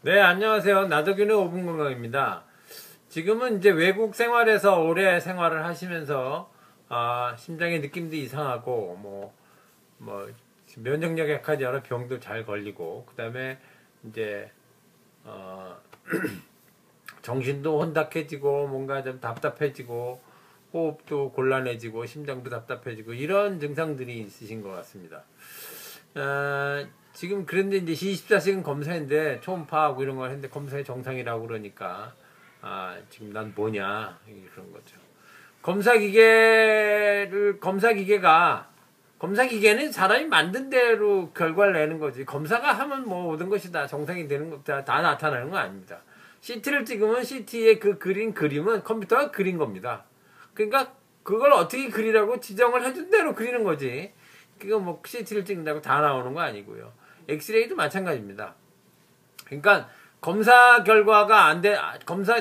네, 안녕하세요. 나도균의 5분 건강입니다. 지금은 이제 외국 생활에서 오래 생활을 하시면서, 심장의 느낌도 이상하고, 면역력 약한 여러 병도 잘 걸리고, 그 다음에 이제, 어, 정신도 혼탁해지고, 뭔가 좀 답답해지고, 호흡도 곤란해지고, 심장도 답답해지고, 이런 증상들이 있으신 것 같습니다. 지금 그런데 이제 24시간 검사인데 초음파하고 이런 걸 했는데 검사에 정상이라고 그러니까 지금 난 뭐냐 그런 거죠. 검사기계는 사람이 만든 대로 결과를 내는 거지. 검사가 하면 뭐 모든 것이 다 정상이 되는 것다 다 나타나는 건 아닙니다. CT를 찍으면 CT에 그 그린 그림은 컴퓨터가 그린 겁니다. 그러니까 그걸 어떻게 그리라고 지정을 해준 대로 그리는 거지. 그거 뭐 CT를 찍는다고 다 나오는 거 아니고요. 엑스레이도 마찬가지입니다. 그러니까 검사 결과가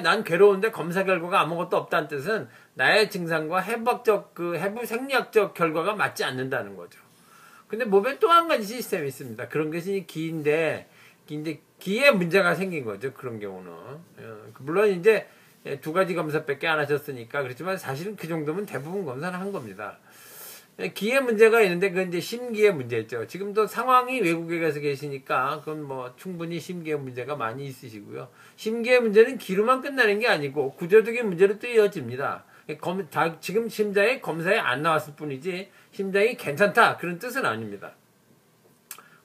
난 괴로운데 검사 결과가 아무것도 없다는 뜻은 나의 증상과 해부 생리학적 결과가 맞지 않는다는 거죠. 근데 몸에 또 한 가지 시스템이 있습니다. 그런 것이 기에 문제가 생긴 거죠. 그런 경우는. 물론 이제 두 가지 검사밖에 안 하셨으니까 그렇지만 사실은 그 정도면 대부분 검사를 한 겁니다. 기에 문제가 있는데 그건 이제 심기의 문제죠. 지금도 상황이 외국에 가서 계시니까 그건 뭐 충분히 심기의 문제가 많이 있으시고요. 심기의 문제는 기로만 끝나는 게 아니고 구조적인 문제로 또 이어집니다. 지금 심장이 검사에 안 나왔을 뿐이지 심장이 괜찮다 그런 뜻은 아닙니다.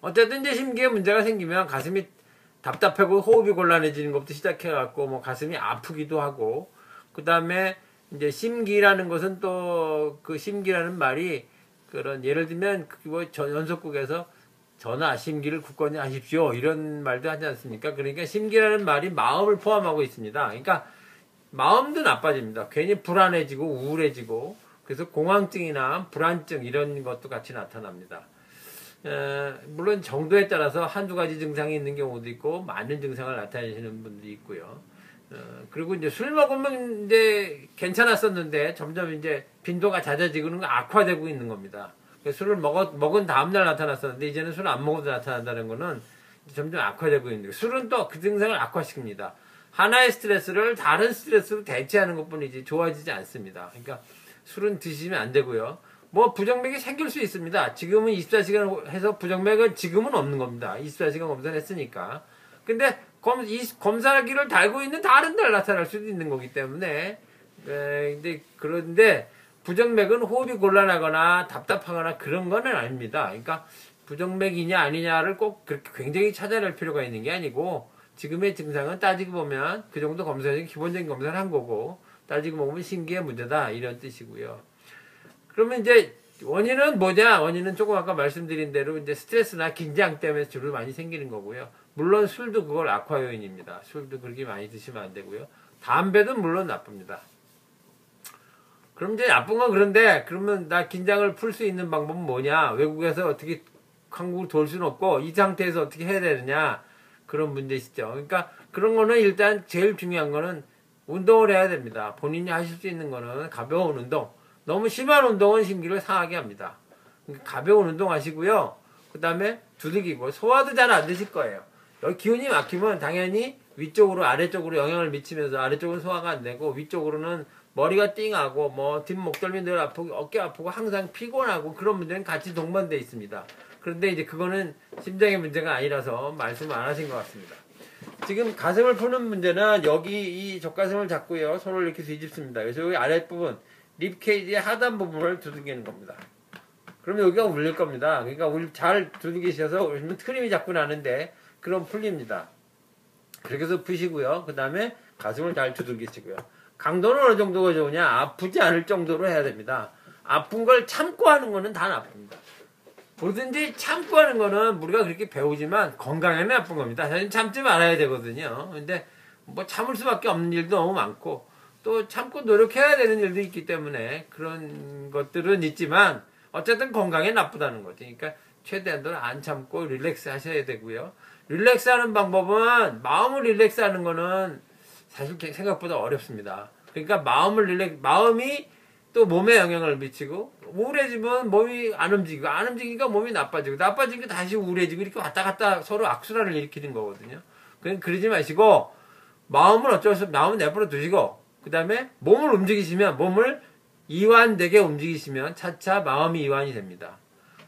어쨌든 이제 심기에 문제가 생기면 가슴이 답답하고 호흡이 곤란해지는 것부터 시작해갖고 뭐 가슴이 아프기도 하고 그 다음에 이제 심기라는 것은 또 그 심기라는 말이 그런 예를 들면 뭐 연속국에서 전하 심기를 굳건히 하십시오 이런 말도 하지 않습니까? 그러니까 심기라는 말이 마음을 포함하고 있습니다. 그러니까 마음도 나빠집니다. 괜히 불안해지고 우울해지고 그래서 공황증이나 불안증 이런 것도 같이 나타납니다. 물론 정도에 따라서 한두 가지 증상이 있는 경우도 있고 많은 증상을 나타내시는 분들이 있고요. 그리고 이제 술 먹으면 이제 괜찮았었는데 점점 이제 빈도가 잦아지고 악화되고 있는 겁니다. 술을 먹은 다음날 나타났었는데 이제는 술 안 먹어도 나타난다는 거는 점점 악화되고 있는 거예요. 술은 또 그 증상을 악화시킵니다. 하나의 스트레스를 다른 스트레스로 대체하는 것 뿐이지 좋아지지 않습니다. 그러니까 술은 드시면 안 되고요. 뭐 부정맥이 생길 수 있습니다. 지금은 24시간 해서 부정맥은 지금은 없는 겁니다. 24시간 검사를 했으니까. 근데 검사기를 달고 있는 다른 날 나타날 수도 있는 거기 때문에 그런데 부정맥은 호흡이 곤란하거나 답답하거나 그런 거는 아닙니다. 그러니까 부정맥이냐 아니냐를 꼭 그렇게 굉장히 찾아낼 필요가 있는 게 아니고 지금의 증상은 따지고 보면 그 정도 검사는 기본적인 검사를 한 거고 따지고 보면 심기의 문제다 이런 뜻이고요. 그러면 이제 원인은 뭐냐? 원인은 조금 아까 말씀드린 대로 이제 스트레스나 긴장 때문에 주로 많이 생기는 거고요. 물론 술도 그걸 악화 요인입니다. 술도 그렇게 많이 드시면 안 되고요. 담배도 물론 나쁩니다. 그럼 이제 나쁜 건 그런데 그러면 나 긴장을 풀 수 있는 방법은 뭐냐? 외국에서 어떻게 한국을 돌 수는 없고 이 상태에서 어떻게 해야 되느냐? 그런 문제시죠. 그러니까 그런 거는 일단 제일 중요한 거는 운동을 해야 됩니다. 본인이 하실 수 있는 거는 가벼운 운동. 너무 심한 운동은 심기를 상하게 합니다. 그러니까 가벼운 운동 하시고요. 그 다음에 두들기고 소화도 잘 안 되실 거예요. 여기 기운이 막히면 당연히 위쪽으로 아래쪽으로 영향을 미치면서 아래쪽은 소화가 안 되고 위쪽으로는 머리가 띵하고 뭐 뒷목덜미 늘 아프고 어깨 아프고 항상 피곤하고 그런 문제는 같이 동반되어 있습니다. 그런데 이제 그거는 심장의 문제가 아니라서 말씀을 안 하신 것 같습니다. 지금 가슴을 푸는 문제는 여기 이 족가슴을 잡고요. 손을 이렇게 뒤집습니다. 그래서 여기 아랫부분 립케이지의 하단 부분을 두들기는 겁니다. 그러면 여기가 울릴 겁니다. 그러니까 잘 두들기셔서 울리면 트림이 자꾸 나는데 그럼 풀립니다. 그렇게 해서 푸시고요. 그 다음에 가슴을 잘 두들기시고요. 강도는 어느 정도가 좋으냐? 아프지 않을 정도로 해야 됩니다. 아픈 걸 참고 하는 거는 다 나쁩니다. 뭐든지 참고 하는 거는 우리가 그렇게 배우지만 건강에는 나쁜 겁니다. 사실 참지 말아야 되거든요. 근데 뭐 참을 수밖에 없는 일도 너무 많고 또 참고 노력해야 되는 일도 있기 때문에 그런 것들은 있지만 어쨌든 건강에 나쁘다는 거죠. 그러니까 최대한도는 안 참고 릴렉스 하셔야 되고요. 릴렉스 하는 방법은 마음을 릴렉스 하는 거는 사실 생각보다 어렵습니다. 그러니까 마음이 또 몸에 영향을 미치고 우울해지면 몸이 안 움직이니까 몸이 나빠지고 나빠지니까 다시 우울해지고 이렇게 왔다 갔다 서로 악순환을 일으키는 거거든요. 그러지 마시고 마음은 어쩔 수 없이 마음은 내버려 두시고 그 다음에 몸을 움직이시면 몸을 이완되게 움직이시면 차차 마음이 이완이 됩니다.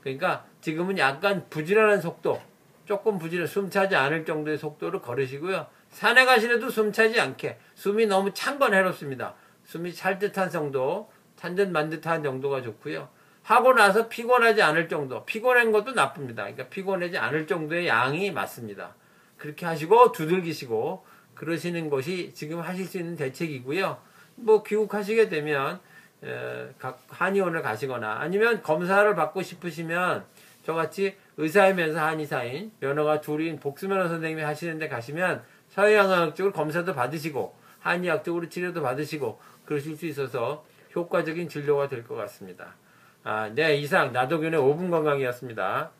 그러니까 지금은 약간 부지런한 속도 조금 부지런 숨 차지 않을 정도의 속도를 걸으시고요. 산에 가시려도 숨 차지 않게 숨이 너무 찬 건 해롭습니다. 숨이 찰 듯한 정도 찬 듯 만 듯한 정도가 좋고요. 하고 나서 피곤하지 않을 정도 피곤한 것도 나쁩니다. 그러니까 피곤하지 않을 정도의 양이 맞습니다. 그렇게 하시고 두들기시고 그러시는 것이 지금 하실 수 있는 대책이고요. 뭐 귀국하시게 되면 각 한의원을 가시거나 아니면 검사를 받고 싶으시면 저같이 의사이면서 한의사인 면허가 둘인 복수면허 선생님이 하시는 데 가시면 서양의학 쪽으로 검사도 받으시고 한의학 쪽으로 치료도 받으시고 그러실 수 있어서 효과적인 진료가 될 것 같습니다. 네, 이상 나도균의 5분 건강이었습니다.